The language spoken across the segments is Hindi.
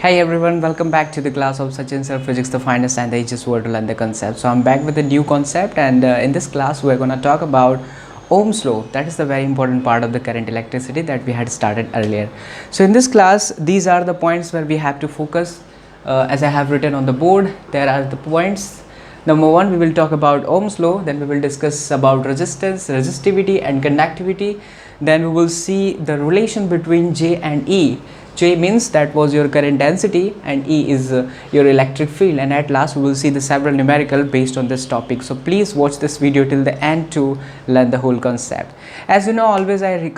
Hey everyone, welcome back to the class of Sachin Sir Physics, the finest and the easiest word to learn the concept. So I'm back with a new concept, and in this class we're going to talk about Ohm's law. That is the very important part of the current electricity that we had started earlier. So in this class, these are the points where we have to focus. As I have written on the board, there are the points. Number one, we will talk about Ohm's law. Then we will discuss about resistance, resistivity and conductivity. Then we will see the relation between J and E. J means that was your current density and E is your electric field, and at last we will see the several numerical based on this topic. So please watch this video till the end to learn the whole concept. As you know, always I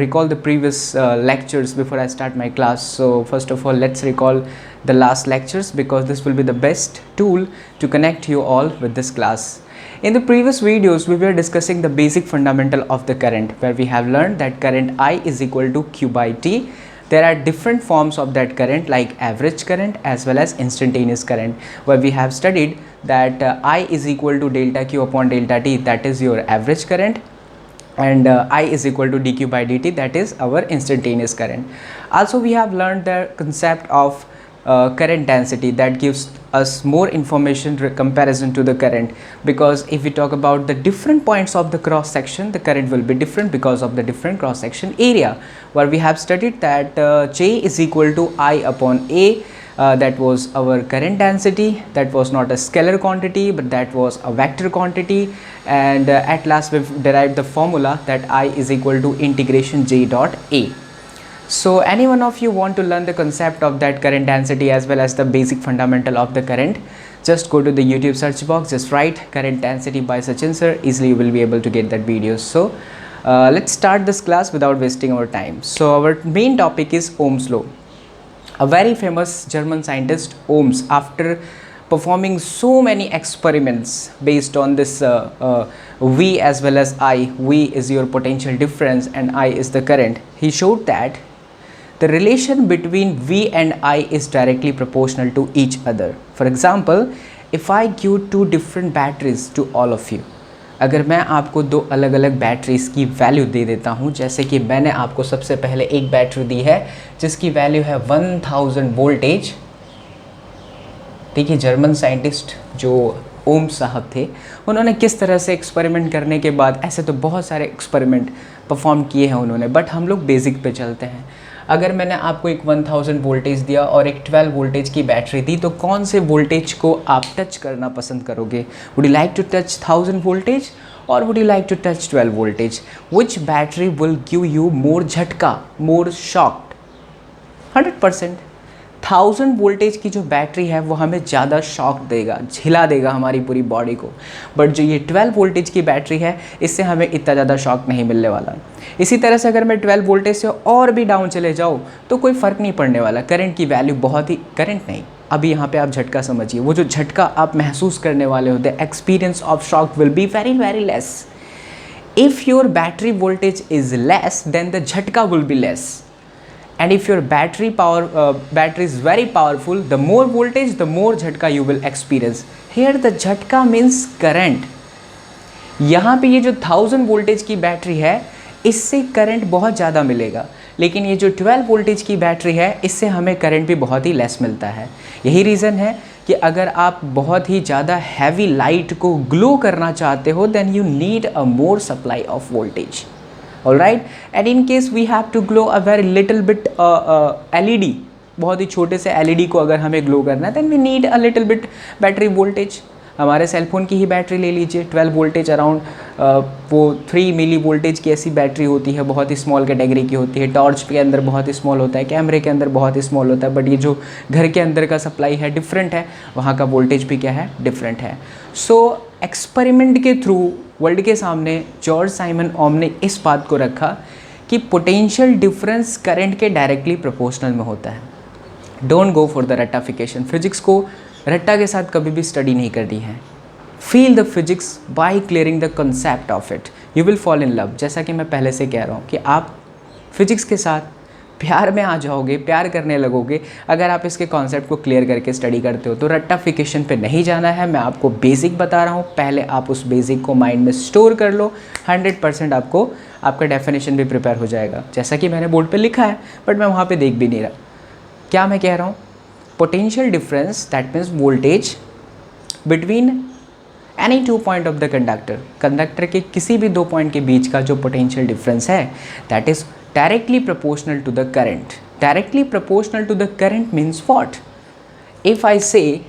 recall the previous lectures before I start my class. So first of all, let's recall the last lectures because this will be the best tool to connect you all with this class. In the previous videos, we were discussing the basic fundamental of the current, where we have learned that current I is equal to Q by T. There are different forms of that current, like average current as well as instantaneous current, where we have studied that I is equal to delta Q upon delta T, that is your average current, and I is equal to dQ by dt, that is our instantaneous current. Also, we have learned the concept of current density, that gives us more information comparison to the current, because if we talk about the different points of the cross section, the current will be different because of the different cross section area, where we have studied that J is equal to I upon A. That was our current density. That was not a scalar quantity, but that was a vector quantity, and at last we've derived the formula that I is equal to integration J dot A. So any one of you want to learn the concept of that current density as well as the basic fundamental of the current, just go to the YouTube search box, just write current density by Sachin Sir, easily you will be able to get that video. So let's start this class without wasting our time. So our main topic is Ohm's law. A very famous German scientist, Ohms, after performing so many experiments based on this V as well as I, V is your potential difference and I is the current, he showed that the relation between V and I is directly proportional to each other. For example, if I give two different batteries to all of you, अगर मैं आपको दो अलग अलग बैटरीज की वैल्यू दे देता हूँ, जैसे कि मैंने आपको सबसे पहले एक बैटरी दी है जिसकी वैल्यू है 1000 वोल्टेज। देखिए जर्मन साइंटिस्ट जो ओम साहब थे, उन्होंने किस तरह से एक्सपेरिमेंट करने के बाद, ऐसे तो बहुत सारे एक्सपेरिमेंट परफॉर्म किए हैं उन्होंने, बट हम लोग बेसिक पे चलते हैं। अगर मैंने आपको एक 1000 वोल्टेज दिया और एक 12 वोल्टेज की बैटरी दी, तो कौन से वोल्टेज को आप टच करना पसंद करोगे? Would you like to touch 1000 voltage और would you like to touch 12 voltage? Which battery will give you more झटका, मोर शॉक्ड? 100% 1000 वोल्टेज की जो बैटरी है वो हमें ज़्यादा शॉक देगा, झिला देगा हमारी पूरी बॉडी को, बट जो ये 12 वोल्टेज की बैटरी है इससे हमें इतना ज़्यादा शॉक नहीं मिलने वाला। इसी तरह से अगर मैं 12 वोल्टेज से और भी डाउन चले जाऊँ तो कोई फ़र्क नहीं पड़ने वाला, करंट की वैल्यू बहुत ही, करंट नहीं, अभी यहाँ पे आप झटका समझिए, वो जो झटका आप महसूस करने वाले होते हैं, experience of shock will be very very less. If your battery voltage is less then the झटका will be less, and if your battery is very powerful, the more voltage, the more झटका you will experience. Here the झटका means current. यहाँ पे ये जो 1000 वोल्टेज की बैटरी है इससे करंट बहुत ज़्यादा मिलेगा, लेकिन ये जो 12 वोल्टेज की बैटरी है इससे हमें करंट भी बहुत ही लेस मिलता है। यही रीज़न है कि अगर आप बहुत ही ज़्यादा हैवी लाइट को ग्लो करना चाहते हो, then you need a more supply of voltage. Alright, and in case we have to glow a very little bit LED, बहुत ही छोटे से LED को अगर हमें ग्लो करना है, then we need a little bit battery voltage. हमारे सेलफोन की ही बैटरी ले लीजिए, 12 वोल्टेज अराउंड, वो 3 मिली वोल्टेज की ऐसी बैटरी होती है, बहुत ही स्मॉल कैटेगरी की होती है। टॉर्च के अंदर बहुत ही स्मॉल होता है, कैमरे के अंदर बहुत ही स्मॉल होता है, बट ये जो घर के अंदर का सप्लाई है डिफरेंट है, वहाँ का वोल्टेज भी क्या है, डिफरेंट है। सो एक्सपेरिमेंट के थ्रू वर्ल्ड के सामने जॉर्ज साइमन ओम ने इस बात को रखा कि पोटेंशियल डिफरेंस करंट के डायरेक्टली प्रोपोर्शनल में होता है। डोंट गो फॉर द रट्टाफिकेशन, फिजिक्स को रट्टा के साथ कभी भी स्टडी नहीं करनी है। Feel the physics bye clearing the concept of it, you will fall in love. जैसा कि मैं पहले से कह रहा हूँ कि आप फिजिक्स के साथ प्यार में आ जाओगे, प्यार करने लगोगे अगर आप इसके कॉन्सेप्ट को क्लियर करके स्टडी करते हो। तो रट्टाफिकेशन पे नहीं जाना है, मैं आपको बेसिक बता रहा हूँ, पहले आप उस बेसिक को माइंड में स्टोर कर लो, 100% आपको आपका डेफिनेशन भी प्रिपेयर हो जाएगा, जैसा कि मैंने बोर्ड पे लिखा है, बट मैं वहाँ पे देख भी नहीं रहा। क्या मैं कह रहा हूँ, potential difference that means voltage between any 2 point of the conductor, conductor के किसी भी 2 पॉइंट के बीच का जो पोटेंशियल डिफरेंस है that is directly proportional to the current. Directly proportional to the current means what? If I say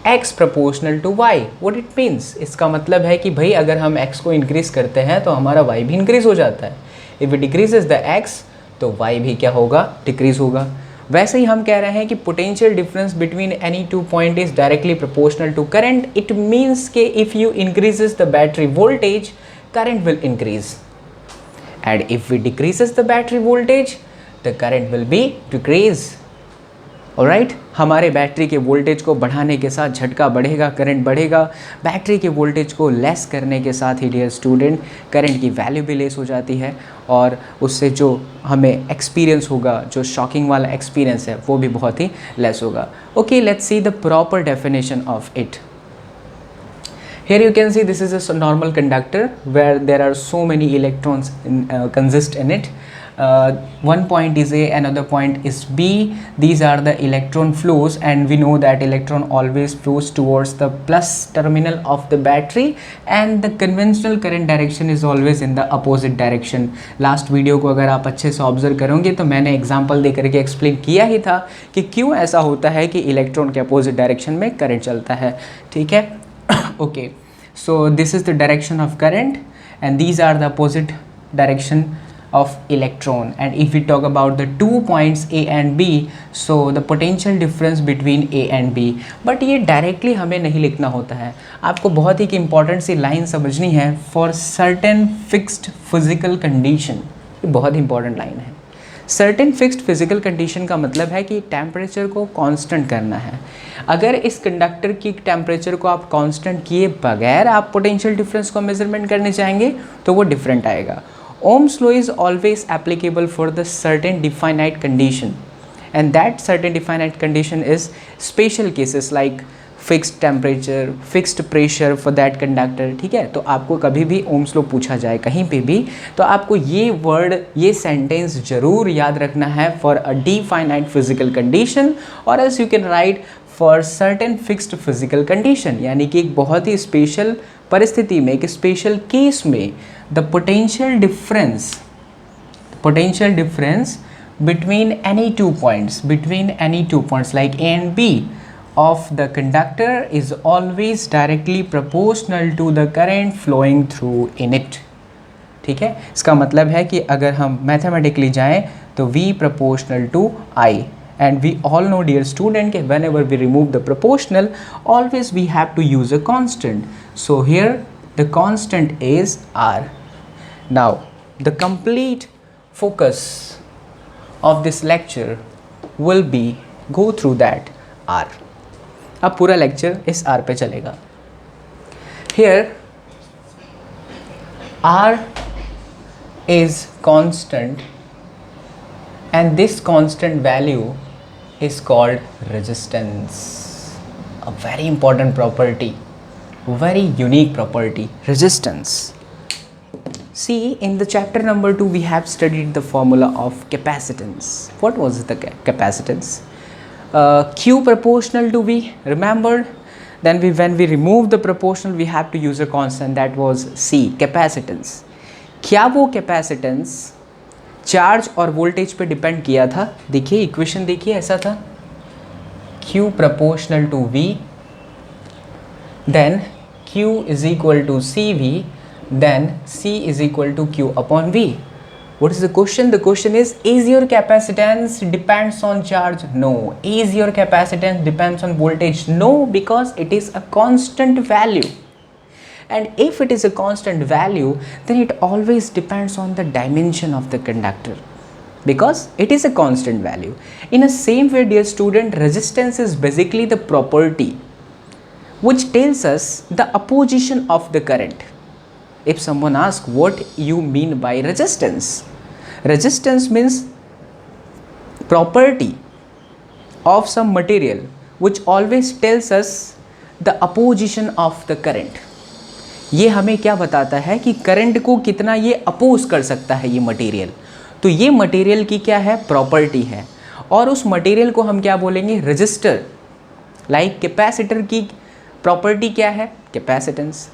x proportional to y, what it means? इसका मतलब है कि भाई अगर हम x को इंक्रीज करते हैं तो हमारा y भी इंक्रीज हो जाता है. If it decreases the x तो y भी क्या होगा? डिक्रीज होगा. वैसे ही हम कह रहे हैं कि potential difference between any 2 point is directly proportional to current. It means के if you increases the battery voltage current will increase, and if we decreases the battery voltage the current will be decrease. Alright, हमारे बैटरी के वोल्टेज को बढ़ाने के साथ झटका बढ़ेगा, करंट बढ़ेगा. बैटरी के वोल्टेज को लेस करने के साथ ही डियर स्टूडेंट करंट की वैल्यू भी लेस हो जाती है, और उससे जो हमें एक्सपीरियंस होगा, जो शॉकिंग वाला एक्सपीरियंस है वो भी बहुत ही लेस होगा. Okay, let's see the proper definition of it. Here you can see this is a normal conductor where there are so many electrons consist in it. One point is A, another point is B. These are the electron flows, and we know that electron always flows towards the plus terminal of the battery, and the conventional current direction is always in the opposite direction. Last video को अगर आप अच्छे से ऑब्जर्व करोगे तो मैंने एग्जाम्पल दे करके एक्सप्लेन किया ही था कि क्यों ऐसा होता है कि इलेक्ट्रॉन के अपोजिट डायरेक्शन में करंट चलता है. ठीक है. Okay, so this is the direction of current and these are the opposite direction of electron. And if we talk about the 2 points A and B, so the potential difference between A and B. But ये directly हमें नहीं लिखना होता है, आपको बहुत ही important सी line समझनी है. For certain fixed physical condition, ये बहुत important line है. सर्टेन फिक्स्ड फिजिकल कंडीशन का मतलब है कि टेम्परेचर को कांस्टेंट करना है. अगर इस कंडक्टर की टेम्परेचर को आप कांस्टेंट किए बगैर आप पोटेंशियल डिफरेंस को मेजरमेंट करने चाहेंगे तो वो डिफरेंट आएगा. Ohm's law is always applicable for the certain definite condition, and that certain definite condition is special cases like fixed temperature, fixed pressure for that conductor. ठीक है, तो आपको कभी भी ओम्स लॉ पूछा जाए कहीं पे भी तो आपको ये वर्ड, ये सेंटेंस जरूर याद रखना है for a definite physical condition, और else you can write for certain fixed physical condition. यानी कि एक बहुत ही स्पेशल परिस्थिति में, एक स्पेशल केस में the potential difference between any 2 points like A and B of the conductor is always directly proportional to the current flowing through in it. ठीक है, इसका मतलब है कि अगर हम मैथमेटिकली जाएं तो V proportional to I, and we all know dear student कि whenever we remove the proportional always we have to use a constant. So here the constant is R. Now the complete focus of this lecture will be go through that R. अब पूरा लेक्चर इस R पे चलेगा. Here R is constant and this constant value is called resistance. A very important property, very unique property, resistance. See, in the chapter number 2 we have studied the formula of capacitance. What was the capacitance? Q proportional to V, remembered? Then when we remove the proportional we have to use a constant, that was C, capacitance. क्या वो capacitance चार्ज और वोल्टेज पे डिपेंड किया था? देखिए इक्वेशन देखिए, ऐसा था Q proportional to V, then Q is equal to CV, then C is equal to Q upon V. What is the question? The question is your capacitance depends on charge? No. Is your capacitance depends on voltage? No, because it is a constant value. And if it is a constant value, then it always depends on the dimension of the conductor, because it is a constant value. In the same way, dear student, resistance is basically the property which tells us the opposition of the current. If someone asks what you mean by resistance, resistance means property of some material which always tells us the opposition of the current. ये हमें क्या बताता है कि करंट को कितना ये अपोज कर सकता है ये मटेरियल. तो ये मटेरियल की क्या है? प्रॉपर्टी है. और उस मटेरियल को हम क्या बोलेंगे, रजिस्टर। लाइक कैपेसिटर की प्रॉपर्टी क्या है, capacitance.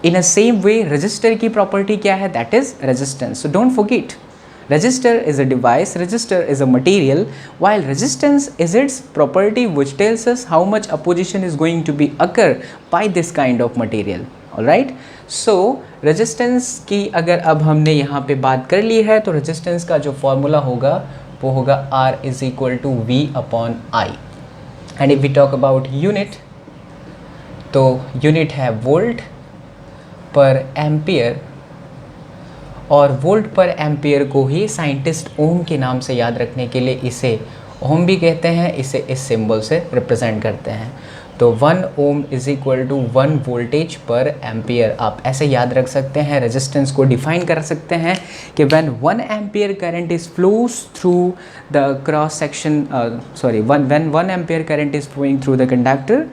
In a same way register की प्रॉपर्टी क्या है, that is resistance. So don't forget, resistor is a device, resistor is a material, while resistance is its property which tells us how much opposition is going to be occur by this kind of material. Alright, so resistance की अगर अब हमने यहाँ पे बात कर ली है तो resistance का जो फॉर्मूला होगा वो होगा R is equal to V upon I. And if we talk about unit, तो unit है वोल्ट पर एम्पियर, और वोल्ट पर एम्पियर को ही साइंटिस्ट ओम के नाम से याद रखने के लिए इसे ओम भी कहते हैं, इसे इस सिंबल से रिप्रेजेंट करते हैं। तो 1 ओम इज इक्वल टू 1 वोल्टेज पर एम्पियर, आप ऐसे याद रख सकते हैं। रेजिस्टेंस को डिफाइन कर सकते हैं कि when 1 ampere current is flows through the cross section, when 1 ampere current is flowing through the conductor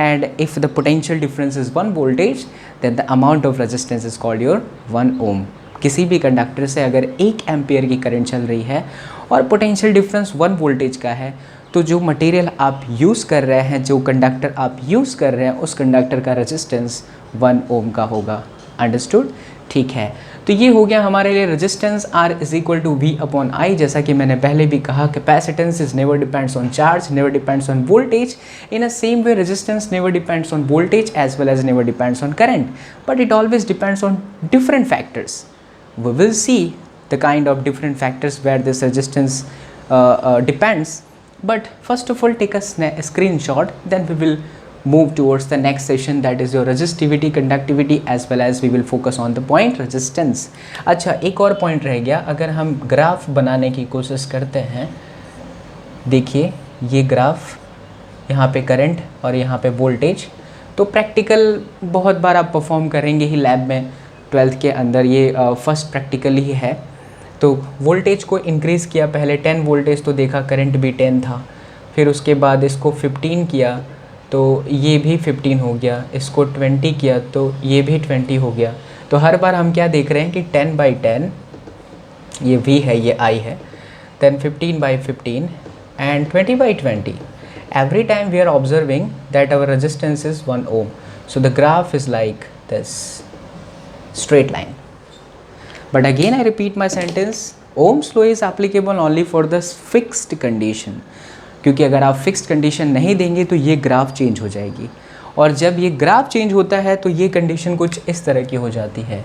and if the potential difference is 1 voltage, then the amount of resistance is called your 1 ohm. किसी भी कंडक्टर से अगर 1 एम्पियर की करंट चल रही है और पोटेंशियल डिफरेंस 1 वोल्टेज का है, तो जो मटेरियल आप यूज़ कर रहे हैं, जो कंडक्टर आप यूज़ कर रहे हैं, उस कंडक्टर का रेजिस्टेंस 1 ओम का होगा। अंडरस्टूड? ठीक है, तो ये हो गया हमारे लिए resistance R is equal to V upon I। जैसा कि मैंने पहले भी कहा, capacitance is never depends on charge, never depends on voltage. In a same way resistance never depends on voltage as well as never depends on current, but it always depends on different factors. We will see the kind of different factors where this resistance depends, but first of all take a screenshot, then we will move towards the next session, that is your resistivity, conductivity, as well as we will focus on the point resistance. अच्छा, एक और पॉइंट रह गया, अगर हम ग्राफ बनाने की कोशिश करते हैं, देखिए ये ग्राफ, यहाँ पे करंट और यहाँ पे वोल्टेज, तो प्रैक्टिकल बहुत बार आप परफॉर्म करेंगे ही लैब में, 12th के अंदर ये फर्स्ट प्रैक्टिकल ही है। तो वोल्टेज को इंक्रीज़ किया, पहले 10 वोल्टेज तो देखा, करंट भी 10 था, फिर उसके बाद इसको 15 किया तो ये भी 15 हो गया, इसको 20 किया तो ये भी 20 हो गया। तो हर बार हम क्या देख रहे हैं कि 10/10, ये V है, ये I है, then 15/15 and 20/20. Every time we are observing that our resistance is 1 ohm. So the graph is like this, straight line. But again I repeat my sentence, Ohm's law is applicable only for the fixed condition. क्योंकि अगर आप फिक्स्ड कंडीशन नहीं देंगे तो ये ग्राफ चेंज हो जाएगी, और जब ये ग्राफ चेंज होता है तो ये कंडीशन कुछ इस तरह की हो जाती है,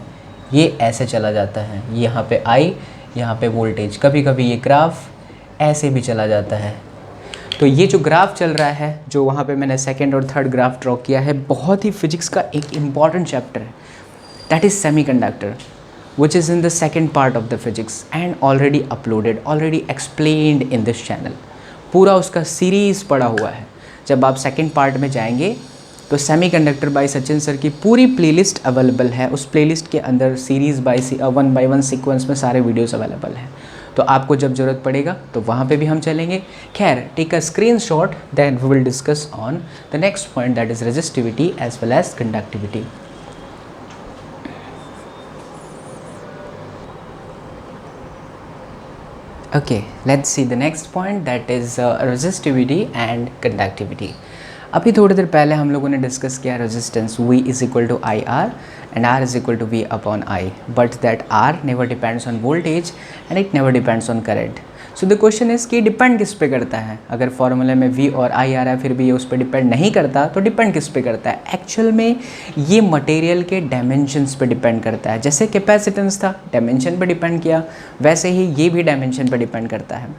ये ऐसे चला जाता है, यहाँ पे I, यहाँ पे वोल्टेज, कभी कभी ये ग्राफ ऐसे भी चला जाता है। तो ये जो ग्राफ चल रहा है, जो वहाँ पे मैंने सेकेंड और थर्ड ग्राफ ड्रॉ किया है, बहुत ही फिजिक्स का एक इम्पॉर्टेंट चैप्टर है, that is semiconductor, which is in the second part of the physics and already uploaded, already explained in this channel. पूरा उसका सीरीज़ पड़ा हुआ है। जब आप सेकंड पार्ट में जाएंगे तो सेमीकंडक्टर बाय सचिन सर की पूरी प्लेलिस्ट अवेलेबल है, उस प्लेलिस्ट के अंदर सीरीज़ बाय 1 by 1 सीक्वेंस में सारे वीडियोस अवेलेबल हैं। तो आपको जब ज़रूरत पड़ेगा तो वहाँ पे भी हम चलेंगे। खैर, take a screenshot, then we will discuss on the next point, that is resistivity as well as conductivity. Okay, let's see the next point, that is resistivity and conductivity. अभी थोड़ी देर पहले हम लोगों ने डिस्कस किया resistance V is equal to IR and R is equal to V upon I, but that R never depends on voltage and it never depends on current. So the question is कि डिपेंड किस पे करता है? अगर फॉर्मूले में V और I आ रहा है फिर भी ये उस पर डिपेंड नहीं करता, तो डिपेंड किस पे करता है? एक्चुअल में ये मटेरियल के डायमेंशंस पे डिपेंड करता है। जैसे कैपेसिटेंस था, डायमेंशन पे डिपेंड किया, वैसे ही ये भी डायमेंशन पे डिपेंड करता है।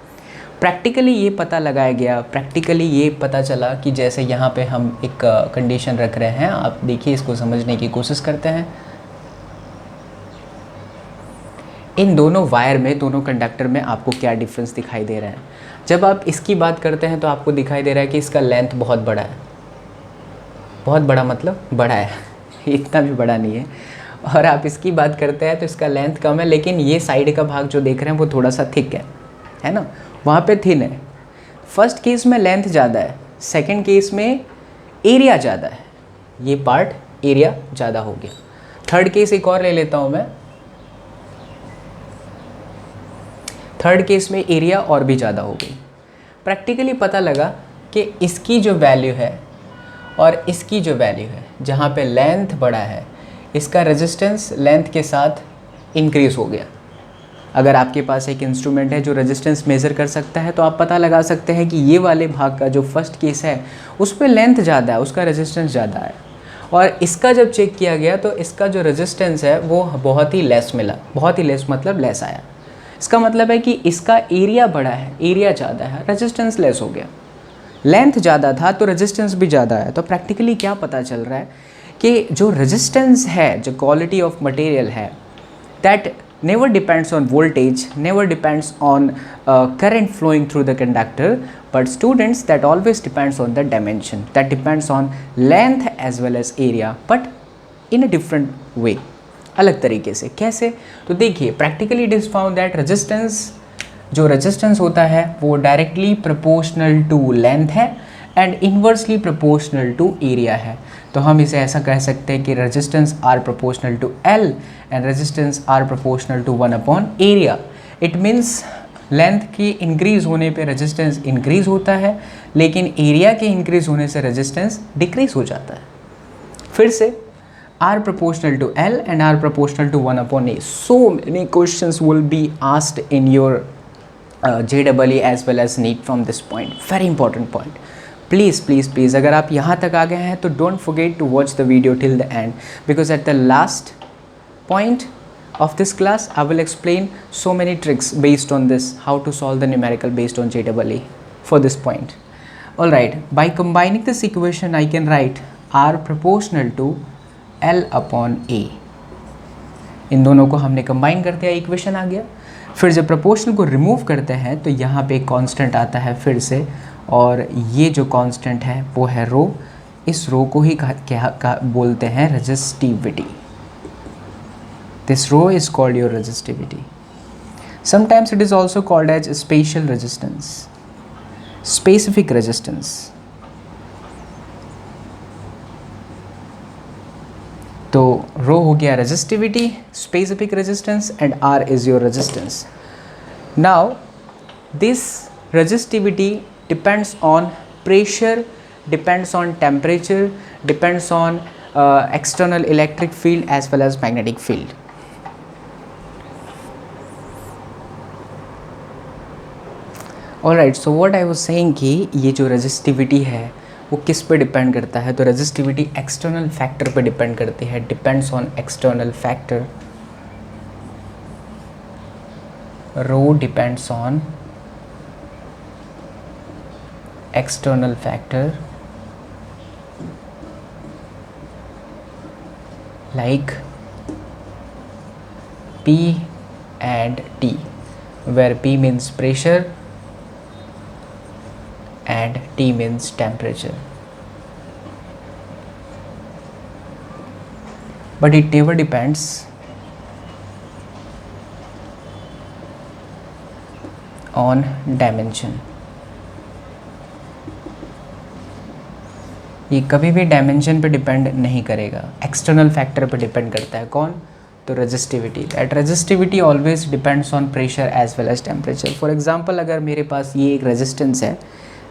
प्रैक्टिकली ये पता लगाया गया, प्रैक्टिकली ये पता चला कि जैसे यहाँ पे हम एक कंडीशन रख रहे हैं, आप देखिए, इसको समझने की कोशिश करते हैं। इन दोनों वायर में, दोनों कंडक्टर में आपको क्या डिफरेंस दिखाई दे रहा है? जब आप इसकी बात करते हैं तो आपको दिखाई दे रहा है कि इसका लेंथ बहुत बड़ा है। बहुत बड़ा मतलब बड़ा है, इतना भी बड़ा नहीं है। और आप इसकी बात करते हैं तो इसका लेंथ कम है, लेकिन ये साइड का भाग जो देख रहे हैं वो थोड़ा सा थिक है ना, वहाँ पे थिन है। फर्स्ट केस में लेंथ ज़्यादा है, सेकंड केस में एरिया ज़्यादा है, ये पार्ट एरिया ज़्यादा हो गया। थर्ड केस एक और ले लेता हूँ मैं, थर्ड केस में एरिया और भी ज़्यादा हो गई। प्रैक्टिकली पता लगा कि इसकी जो वैल्यू है और इसकी जो वैल्यू है, जहाँ पे लेंथ बड़ा है, इसका रेजिस्टेंस लेंथ के साथ इंक्रीज़ हो गया। अगर आपके पास एक इंस्ट्रूमेंट है जो रेजिस्टेंस मेज़र कर सकता है तो आप पता लगा सकते हैं कि ये वाले भाग का जो फर्स्ट केस है उस पर लेंथ ज़्यादा है, उसका रेजिस्टेंस ज़्यादा है, और इसका जब चेक किया गया तो इसका जो रेजिस्टेंस है वो बहुत ही लेस मिला। बहुत ही लेस मतलब लेस आया। इसका मतलब है कि इसका एरिया बड़ा है, एरिया ज़्यादा है, रेजिस्टेंस लेस हो गया। लेंथ ज़्यादा था तो रेजिस्टेंस भी ज़्यादा है। तो प्रैक्टिकली क्या पता चल रहा है कि जो रेजिस्टेंस है, जो क्वालिटी ऑफ मटेरियल है, that never depends on voltage, never depends on current flowing through the conductor, but students, that always depends on the dimension, that depends on length as well as area, but in a different way, अलग तरीके से। कैसे? तो देखिए, practically it is found that resistance, जो resistance होता है वो directly proportional to length है and inversely proportional to area है। तो हम इसे ऐसा कह सकते हैं कि resistance R proportional to L and resistance R proportional to 1 upon area. It means length की इंक्रीज होने पे रेजिस्टेंस इंक्रीज होता है, लेकिन एरिया के इंक्रीज होने से रेजिस्टेंस डिक्रीज हो जाता है। फिर से R proportional to L and R proportional to 1 upon A. So many questions will be asked in your JEE as well as NEET from this point. Very important point. Please, अगर आप यहाँ तक आ गए हैं तो don't forget to watch the video till the end, because at the last point of this class I will explain so many tricks based on this, how to solve the numerical based on JEE for this point. Alright, by combining this equation I can write R proportional to L upon A. इन दोनों को हमने कंबाइन कर दिया, इक्वेशन आ गया। फिर जब प्रोपोर्शनल को रिमूव करते हैं तो यहाँ पे एक कांस्टेंट आता है फिर से, और ये जो कांस्टेंट है वो है रो। इस रो को ही क्या बोलते हैं? Resistivity. This rho is called your resistivity. Sometimes it is also called as special resistance, specific resistance. तो रो हो गया resistivity, specific resistance, and R is your resistance. Now this resistivity depends on pressure, depends on temperature, depends on external electric field as well as magnetic field. Alright, so what I was saying कि ये जो resistivity है वो किस पे डिपेंड करता है? तो resistivity external factor पे डिपेंड करती है, depends on external factor. Rho depends on external factor like P and T, where P means pressure and T means temperature. But it never depends on dimension. ये कभी भी डायमेंशन पे डिपेंड नहीं करेगा, एक्सटर्नल फैक्टर पे डिपेंड करता है। कौन? तो resistivity. That resistivity always depends on pressure as well as temperature. For example, अगर मेरे पास ये एक रेजिस्टेंस है,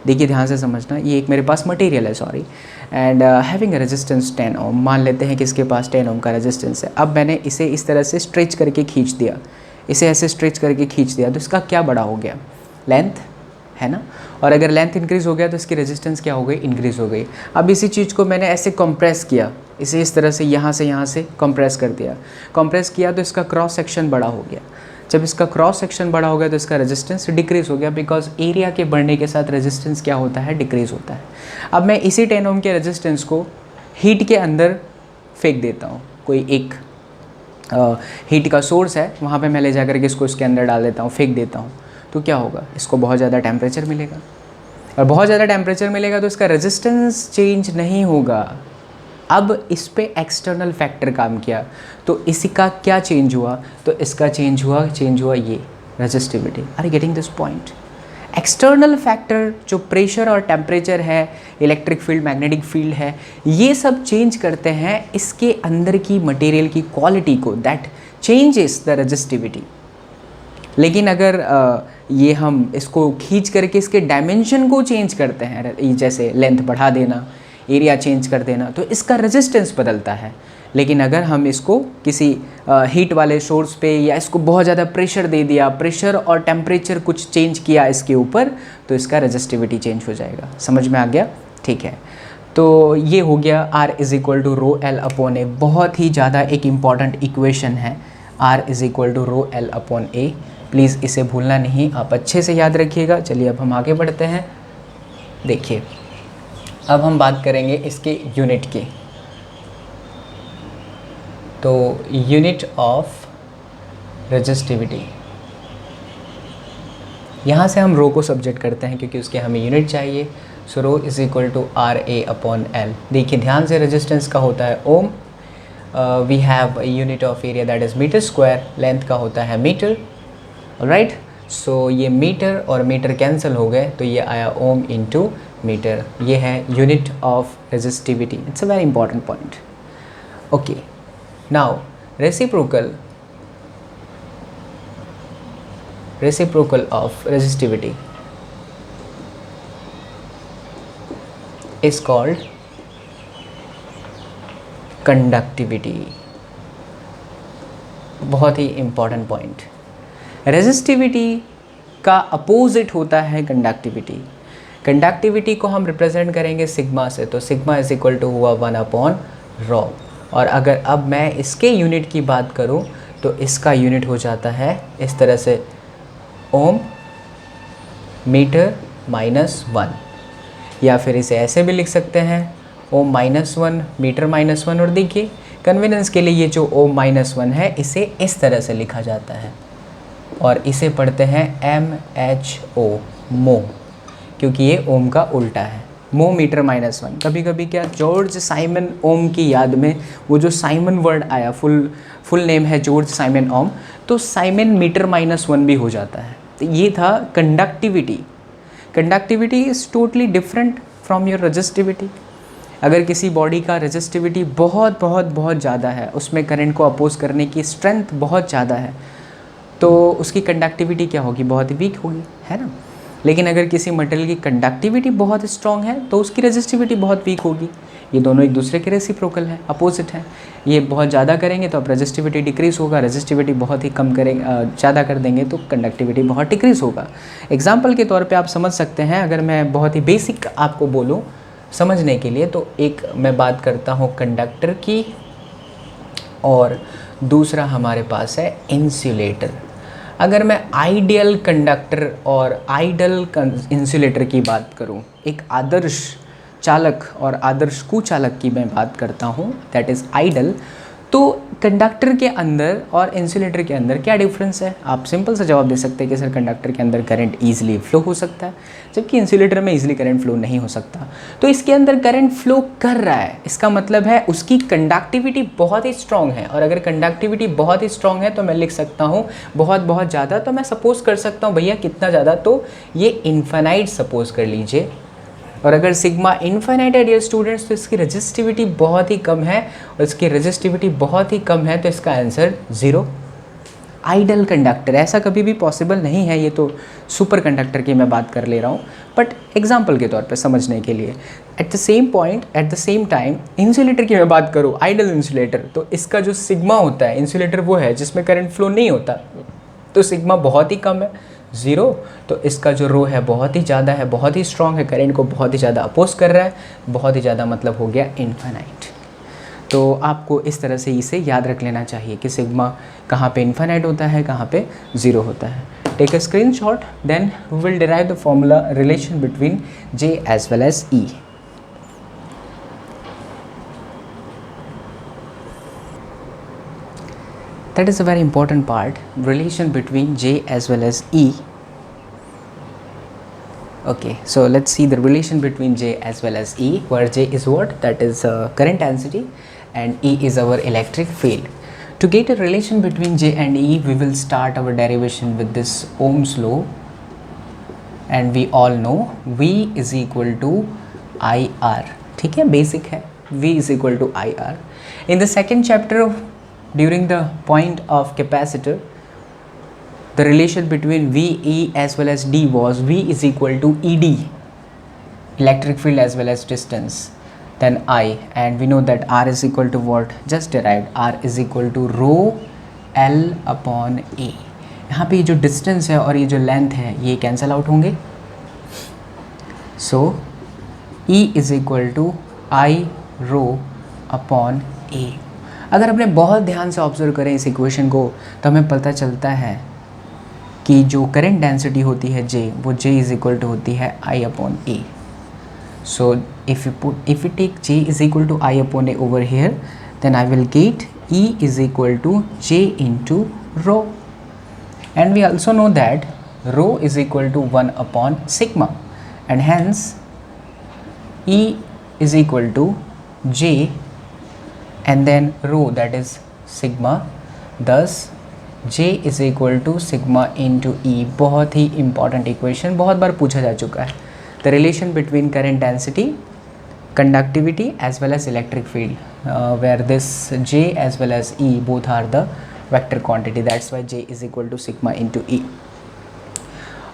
देखिए ध्यान से समझना, ये एक मेरे पास मटेरियल है, sorry, and having a resistance 10 ओम। मान लेते हैं कि इसके पास 10 ओम का रेजिस्टेंस है। अब मैंने इसे इस तरह से स्ट्रेच करके खींच दिया, इसे ऐसे स्ट्रेच करके खींच दिया, तो इसका क्या बड़ा हो गया? लेंथ, है ना। और अगर लेंथ इंक्रीज़ हो गया तो इसकी रेजिस्टेंस क्या हो गई? इंक्रीज़ हो गई। अब इसी चीज़ को मैंने ऐसे कंप्रेस किया, इसे इस तरह से यहाँ से कंप्रेस कर दिया। कंप्रेस किया तो इसका क्रॉस सेक्शन बड़ा हो गया। जब इसका क्रॉस सेक्शन बड़ा हो गया तो इसका रेजिस्टेंस डिक्रीज़ हो गया, बिकॉज एरिया के बढ़ने के साथ रेजिस्टेंस क्या होता है? डिक्रीज़ होता है। अब मैं इसी 10 ओम के रेजिस्टेंस को हीट के अंदर फेंक देता हूँ। कोई एक हीट का सोर्स है, वहाँ पे मैं ले जाकर के इसको इसके अंदर डाल देता हूँ, फेंक देता हूँ, तो क्या होगा? इसको बहुत ज़्यादा टेम्परेचर मिलेगा, और बहुत ज़्यादा टेम्परेचर मिलेगा तो इसका रेजिस्टेंस चेंज नहीं होगा। अब इस पे एक्सटर्नल फैक्टर काम किया तो इसी का क्या चेंज हुआ? तो इसका चेंज हुआ ये resistivity. Are you getting this point? External factor जो प्रेशर और टेम्परेचर है, इलेक्ट्रिक फील्ड, मैग्नेटिक फील्ड है, ये सब चेंज करते हैं इसके अंदर की मटेरियल की क्वालिटी को। That changes the resistivity. लेकिन अगर ये हम इसको खींच करके इसके डायमेंशन को चेंज करते हैं, जैसे लेंथ बढ़ा देना, एरिया चेंज कर देना, तो इसका रेजिस्टेंस बदलता है। लेकिन अगर हम इसको किसी हीट वाले सोर्स पे या इसको बहुत ज़्यादा प्रेशर दे दिया, प्रेशर और टेम्परेचर कुछ चेंज किया इसके ऊपर, तो इसका रेजिस्टिविटी चेंज हो जाएगा। समझ में आ गया? ठीक है, तो ये हो गया R is equal to rho L upon A. बहुत ही ज़्यादा एक इम्पॉर्टेंट इक्वेशन है R is equal to rho L upon A. Please इसे भूलना नहीं, आप अच्छे से याद रखिएगा। चलिए अब हम आगे बढ़ते हैं। देखिए, अब हम बात करेंगे इसके यूनिट की। तो यूनिट ऑफ रेजिस्टिविटी, यहाँ से हम रो को सब्जेक्ट करते हैं क्योंकि उसके हमें यूनिट चाहिए। So rho is equal to R A upon L. देखिए ध्यान से, रेजिस्टेंस का होता है ohm, we have unit of area that is metre square, length का होता है मीटर। राइट, सो ये मीटर और मीटर कैंसिल हो गए, तो ये आया ओम इंटू मीटर। ये है unit of resistivity. It's a very important point. Okay, now reciprocal of resistivity is called conductivity। बहुत ही इंपॉर्टेंट पॉइंट। रेजिस्टिविटी का अपोजिट होता है कंडक्टिविटी। कंडक्टिविटी को हम रिप्रेजेंट करेंगे सिग्मा से, तो सिग्मा इज इक्वल टू हुआ 1 अपॉन रॉ। और अगर अब मैं इसके यूनिट की बात करूं तो इसका यूनिट हो जाता है इस तरह से, ओम मीटर माइनस 1, या फिर इसे ऐसे भी लिख सकते हैं, ओम माइनस 1 मीटर माइनस 1। और देखिए कन्वीनियंस के लिए ये जो ओम माइनस 1 है इसे इस तरह से लिखा जाता है, और इसे पढ़ते हैं MHO, मो, क्योंकि ये ओम का उल्टा है। मो मीटर माइनस 1। कभी कभी क्या, जॉर्ज साइमन ओम की याद में वो जो साइमन वर्ड आया, फुल नेम है जॉर्ज साइमन ओम, तो साइमन मीटर माइनस 1 भी हो जाता है। तो ये था conductivity. Conductivity is totally different from your resistivity. अगर किसी बॉडी का रेजिस्टिविटी बहुत बहुत बहुत ज़्यादा है, उसमें करंट को अपोज करने की स्ट्रेंथ बहुत ज़्यादा है, तो उसकी कंडक्टिविटी क्या होगी? बहुत ही वीक होगी, है ना। लेकिन अगर किसी मटेरियल की कंडक्टिविटी बहुत स्ट्रॉन्ग है तो उसकी रेजिस्टिविटी बहुत वीक होगी। ये दोनों एक दूसरे के रेसिप्रोकल हैं, अपोजिट हैं। ये बहुत ज़्यादा करेंगे तो अब रेजिस्टिविटी डिक्रीज़ होगा, रेजिस्टिविटी बहुत ही कम करेंगे, ज़्यादा कर देंगे तो कंडक्टिविटी बहुत डिक्रीज़ होगा। एग्जाम्पल के तौर पे आप समझ सकते हैं, अगर मैं बहुत ही बेसिक आपको बोलूँ समझने के लिए, तो एक मैं बात करता हूँ कंडक्टर की, और दूसरा हमारे पास है इंसुलेटर। अगर मैं आइडियल कंडक्टर और आइडियल इंसुलेटर की बात करूं, एक आदर्श चालक और आदर्श कुचालक की मैं बात करता हूं, दैट इज़ आइडियल, तो कंडक्टर के अंदर और इंसुलेटर के अंदर क्या डिफरेंस है? आप सिंपल सा जवाब दे सकते हैं कि सर कंडक्टर के अंदर करंट ईजिली फ्लो हो सकता है, जबकि इंसुलेटर में ईजिली करंट फ्लो नहीं हो सकता। तो इसके अंदर करंट फ्लो कर रहा है, इसका मतलब है उसकी कंडक्टिविटी बहुत ही स्ट्रॉन्ग है। और अगर कंडक्टिविटी बहुत ही स्ट्रॉन्ग है तो मैं लिख सकता हूँ बहुत बहुत ज़्यादा, तो मैं सपोज कर सकता हूँ भैया कितना ज़्यादा, तो ये इन्फिनाइट सपोज कर लीजिए। और अगर सिग्मा इनफाइनाइट है डियर स्टूडेंट्स, तो इसकी रेजिस्टिविटी बहुत ही कम है, और इसकी रेजिस्टिविटी बहुत ही कम है, तो इसका आंसर 0। आइडियल कंडक्टर, ऐसा कभी भी पॉसिबल नहीं है, ये तो सुपर कंडक्टर की मैं बात कर ले रहा हूँ, बट एग्जाम्पल के तौर पे समझने के लिए। Eight the same point, eight the same time insulator की मैं बात करूँ, आइडियल इंसुलेटर, तो इसका जो सिग्मा होता है, इंसुलेटर वो है जिसमें करंट फ्लो नहीं होता, तो सिग्मा बहुत ही कम है, 0। तो इसका जो रो है बहुत ही ज़्यादा है, बहुत ही स्ट्रॉन्ग है, करंट को बहुत ही ज़्यादा अपोज कर रहा है, बहुत ही ज़्यादा मतलब हो गया इनफाइनाइट। तो आपको इस तरह से इसे याद रख लेना चाहिए कि सिग्मा कहाँ पे इनफाइनाइट होता है, कहाँ पे 0 होता है। Take a screenshot, then we will derive the formula relation between J as well as E। That is a very important part, relation between J as well as E. Okay, so let's see the relation between J as well as E, where J is what? That is current density, and E is our electric field. To get a relation between J and E, we will start our derivation with this Ohm's law, and we all know V is equal to IR। ठीक है, बेसिक है, V is equal to IR। In the second chapter of during the point of capacitor, the relation between VE as well as D was V is equal to ED, electric field as well as distance, then I, and we know that R is equal to what? Just derived, R is equal to rho L upon A. यहाँ पे ये जो डिस्टेंस है और ये जो लेंथ है ये कैंसल आउट होंगे, so E is equal to I rho upon A. अगर अपने बहुत ध्यान से ऑब्जर्व करें इस इक्वेशन को तो हमें पता चलता है कि जो करंट डेंसिटी होती है J, वो J इज इक्वल टू होती है I upon A। So if you take J is equal to I upon A over here, then I will get E is equal to J into rho, and we also know that rho is equal to 1 upon sigma, and hence E is equal to J and then rho, that is sigma, thus J is equal to sigma into E। बहुत ही important equation, बहुत बार पूछा जा चुका है। The relation between current density, conductivity as well as electric field, where this J as well as E both are the vector quantity, that's why J is equal to sigma into E।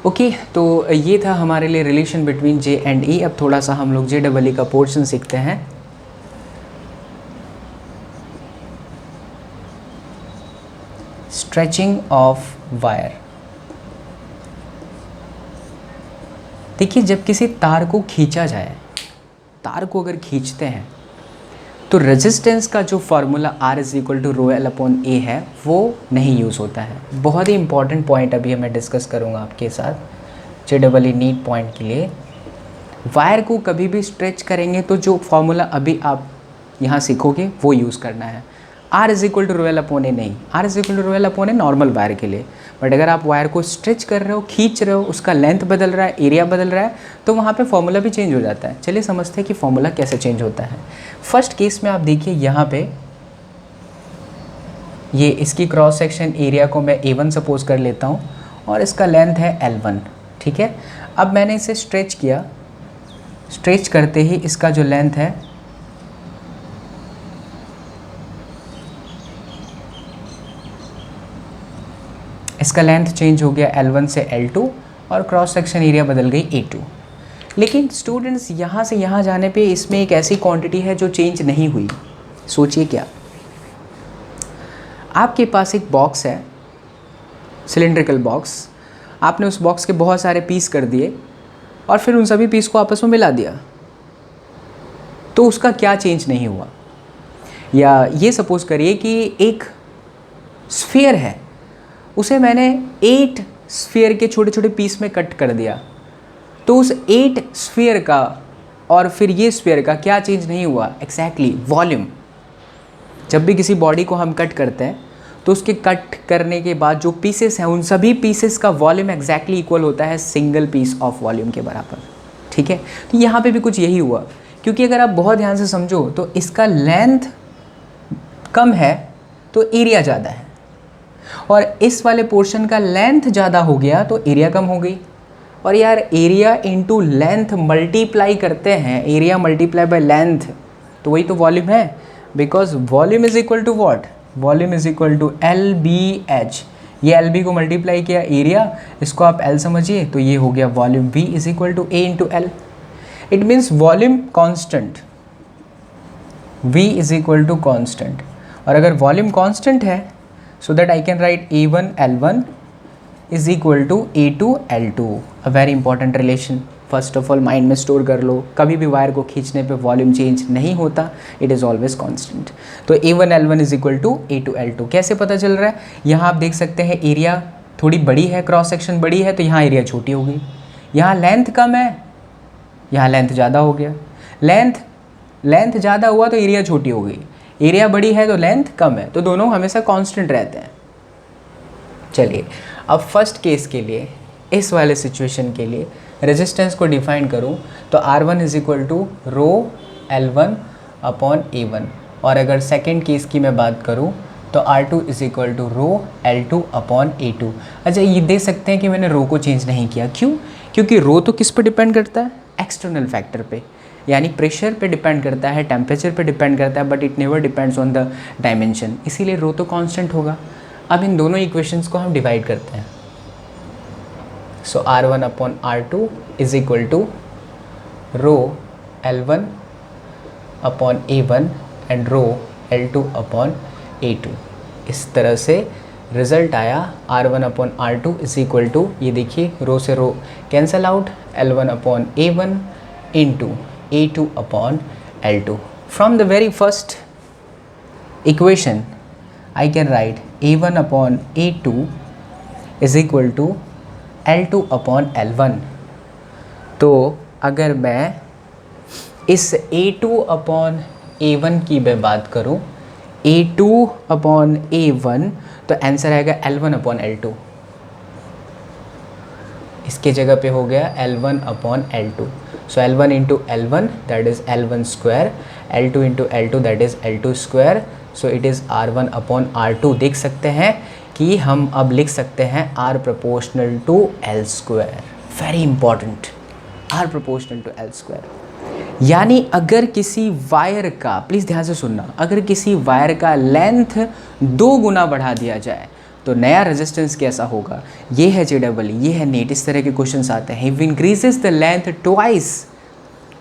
Okay तो ये था हमारे लिए relation between J and E। अब थोड़ा सा हम लोग JEE का पोर्शन सीखते हैं। Stretching of wire. देखिए जब किसी तार को खींचा जाए, तार को अगर खींचते हैं तो रेजिस्टेंस का जो formula R is equal to rho L upon A है वो नहीं यूज़ होता है। बहुत ही इंपॉर्टेंट पॉइंट अभी मैं डिस्कस करूँगा आपके साथ JEE नीट पॉइंट के लिए। वायर को कभी भी स्ट्रेच करेंगे तो जो फार्मूला अभी आप यहाँ सीखोगे वो यूज़ करना है। R is equal to rho L upon A नहीं, R is equal to rho L upon A normal wire के लिए, बट अगर आप वायर को स्ट्रेच कर रहे हो, खींच रहे हो, उसका लेंथ बदल रहा है, एरिया बदल रहा है, तो वहाँ पे फॉर्मूला भी चेंज हो जाता है। चलिए समझते हैं कि फॉर्मूला कैसे चेंज होता है। फर्स्ट केस में आप देखिए यहाँ पे ये इसकी क्रॉस सेक्शन एरिया को मैं A1 सपोज कर लेता हूँ और इसका लेंथ है L1, ठीक है। अब मैंने इसे स्ट्रेच किया, स्ट्रेच करते ही इसका जो लेंथ है इसका लेंथ चेंज हो गया L1 से L2 और क्रॉस सेक्शन एरिया बदल गई A2। लेकिन स्टूडेंट्स यहाँ से यहाँ जाने पे इसमें एक ऐसी क्वांटिटी है जो चेंज नहीं हुई। सोचिए क्या, आपके पास एक बॉक्स है, सिलेंड्रिकल बॉक्स, आपने उस बॉक्स के बहुत सारे पीस कर दिए और फिर उन सभी पीस को आपस में मिला दिया, तो उसका क्या चेंज नहीं हुआ। या ये सपोज करिए कि एक स्फीयर है, उसे मैंने 8 स्फीयर के छोटे छोटे पीस में कट कर दिया, तो उस 8 स्फीयर का और फिर ये स्फीयर का क्या चेंज नहीं हुआ? Exactly volume. जब भी किसी बॉडी को हम कट करते हैं तो उसके कट करने के बाद जो पीसेस हैं उन सभी पीसेस का वॉल्यूम एग्जैक्टली इक्वल होता है सिंगल पीस ऑफ वॉल्यूम के बराबर, ठीक है। तो यहाँ पे भी कुछ यही हुआ, क्योंकि अगर आप बहुत ध्यान से समझो तो इसका लेंथ कम है तो एरिया ज़्यादा है, और इस वाले पोर्शन का लेंथ ज़्यादा हो गया तो एरिया कम हो गई। और यार एरिया इंटू लेंथ मल्टीप्लाई करते हैं, एरिया मल्टीप्लाई बाय लेंथ, तो वही तो वॉल्यूम है, because volume is equal to what? Volume is equal to LBH। ये LB को मल्टीप्लाई किया एरिया, इसको आप L समझिए, तो ये हो गया volume V is equal to A into L। It means volume constant, V is equal to constant. और अगर वॉल्यूम कॉन्स्टेंट है so that I can write A1 L1 is equal to A2 L2, a very important relation। First of all mind में स्टोर कर लो, कभी भी वायर को खींचने पे वॉल्यूम चेंज नहीं होता, इट इज़ ऑलवेज कांस्टेंट। तो A1 L1 is equal to A2 L2 कैसे पता चल रहा है? यहाँ आप देख सकते हैं एरिया थोड़ी बड़ी है, क्रॉस सेक्शन बड़ी है, तो यहाँ एरिया छोटी हो गई। यहाँ लेंथ कम है, यहाँ लेंथ ज़्यादा हो गया। लेंथ ज़्यादा हुआ तो एरिया छोटी हो गई, एरिया बड़ी है तो लेंथ कम है, तो दोनों हमेशा कांस्टेंट रहते हैं। चलिए अब फर्स्ट केस के लिए, इस वाले सिचुएशन के लिए रेजिस्टेंस को डिफाइन करूं तो R1 is equal to rho L1 upon A1, और अगर सेकेंड केस की मैं बात करूं तो R2 is equal to rho L2 upon A2। अच्छा ये देख सकते हैं कि मैंने रो को चेंज नहीं किया, क्यों? क्योंकि रो तो किस पर डिपेंड करता है? एक्सटर्नल फैक्टर पे, यानी प्रेशर पे डिपेंड करता है, टेम्परेचर पे डिपेंड करता है, but it never depends on the dimension, इसीलिए रो तो कांस्टेंट होगा। अब इन दोनों इक्वेशंस को हम डिवाइड करते हैं। So R1 upon R2 is equal to rho L1 upon A1 and rho L2 upon A2। इस तरह से रिजल्ट आया R1 upon R2 is equal to, ये देखिए रो से rho cancel out, L1 upon A1 into A2 upon L2। From the very first equation I can write A1 upon A2 is equal to L2 upon L1। तो अगर मैं इस A2 upon A1 की मैं बात करूँ, A2 upon A1, तो आंसर आएगा L1 upon L2। इसके जगह पे हो गया L1 upon L2। So L1 into L1 that is L1 square, L2 into L2 that is L2 square. So it is R1 upon R2। देख सकते हैं कि हम अब लिख सकते हैं R proportional to L square. Very important, R proportional to L square. यानी अगर किसी वायर का, प्लीज़ ध्यान से सुनना, अगर किसी वायर का लेंथ 2 गुना बढ़ा दिया जाए तो नया रेजिस्टेंस कैसा होगा। ये है JEE, ये है नीट, इस तरह के क्वेश्चंस आते हैं। If increases the length twice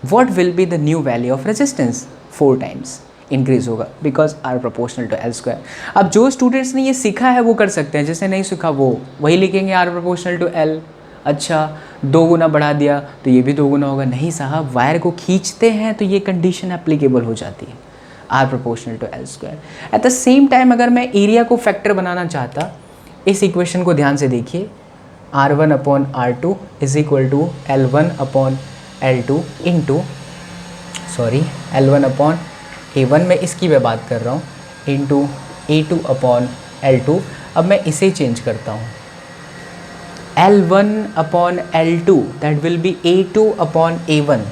what will be the new value of resistance, 4 times increase होगा, because R proportional to L square. अब जो स्टूडेंट्स ने ये सीखा है वो कर सकते हैं, जिसने नहीं सीखा वो वही लिखेंगे R प्रोपोर्शनल टू L। अच्छा 2 गुना बढ़ा दिया तो ये भी 2 गुना होगा। नहीं साहब, वायर को खींचते हैं तो ये कंडीशन एप्लीकेबल हो जाती है, R proportional to L square. At the same time अगर मैं एरिया को फैक्टर बनाना चाहता, इस इक्वेशन को ध्यान से देखिए, R1 upon R2 is equal to L1 upon L2 into L1 upon A1 में इसकी मैं बात कर रहा हूँ, इंटू A2 अपॉन L2। अब मैं इसे चेंज करता हूँ, L1 upon L2 that will be A2 upon A1,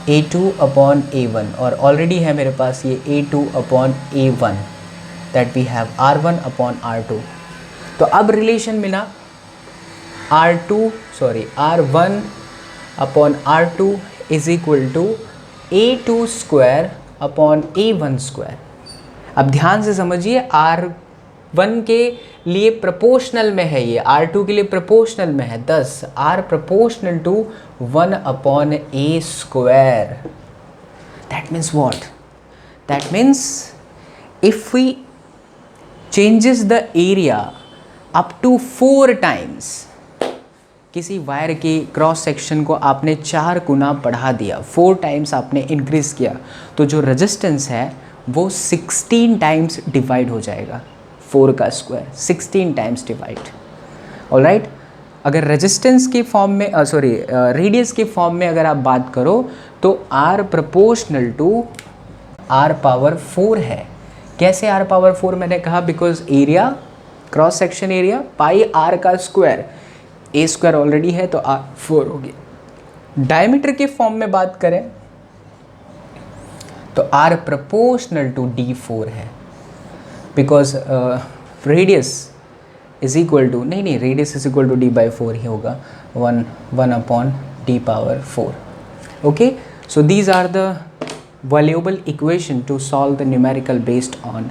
A2 upon A1, और ऑलरेडी है मेरे पास ये A2 upon A1 that we have R1 upon R2। तो अब रिलेशन मिला R1 upon R2 is equal to A2 square upon A1 square. अब ध्यान से समझिए, R1 के लिए प्रोपोर्शनल में है, ये R2 के लिए प्रोपोर्शनल में है, thus R proportional to 1 upon A square. That means what? That means if we changes the area up to 4 times, किसी वायर की क्रॉस सेक्शन को आपने 4 गुना बढ़ा दिया, 4 टाइम्स आपने इंक्रीज़ किया, तो जो रेजिस्टेंस है वो 16 टाइम्स डिवाइड हो जाएगा। 4 का स्क्वायर 16 टाइम्स डिवाइड। ऑलराइट, अगर रेजिस्टेंस के फॉर्म में रेडियस के फॉर्म में अगर आप बात करो तो R proportional to R power 4 है। कैसे R पावर 4? मैंने कहा because area, cross section area pi R का स्क्वायर, A स्क्वायर ऑलरेडी है तो R 4 हो गया। डायमीटर के फॉर्म में बात करें तो R प्रोपोर्शनल टू D4 है, because radius is equal to, नहीं radius is equal to D/4 ही होगा, 1 upon D power 4। Okay, so these are the valuable equation to solve the numerical based on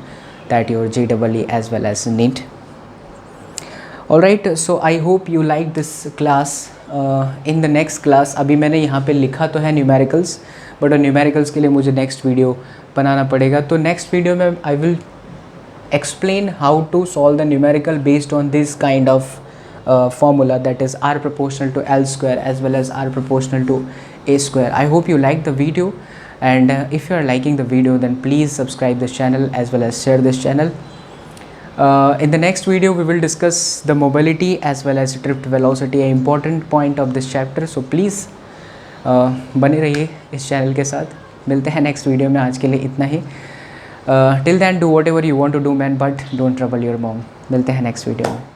that your JEE as well as NEET. Alright, so I hope you like this class. In the next class, अभी मैंने यहाँ पे लिखा तो है न्यूमेरिकल्स, बट न्यूमेरिकल्स के लिए मुझे नेक्स्ट वीडियो बनाना पड़ेगा। तो नेक्स्ट वीडियो में I will explain how to solve the numerical based on this kind of formula, that is R proportional to L square as well as R proportional to A square. I hope you like the video, and if you are liking the video then please subscribe this channel as well as share this channel. In the next video we will discuss the mobility as well as drift velocity, an important point of this chapter. So please बने रहिए इस चैनल के साथ। मिलते हैं नेक्स्ट वीडियो में, आज के लिए इतना ही। Till then do whatever you want to do man, but don't trouble your mom. मिलते हैं नेक्स्ट वीडियो में।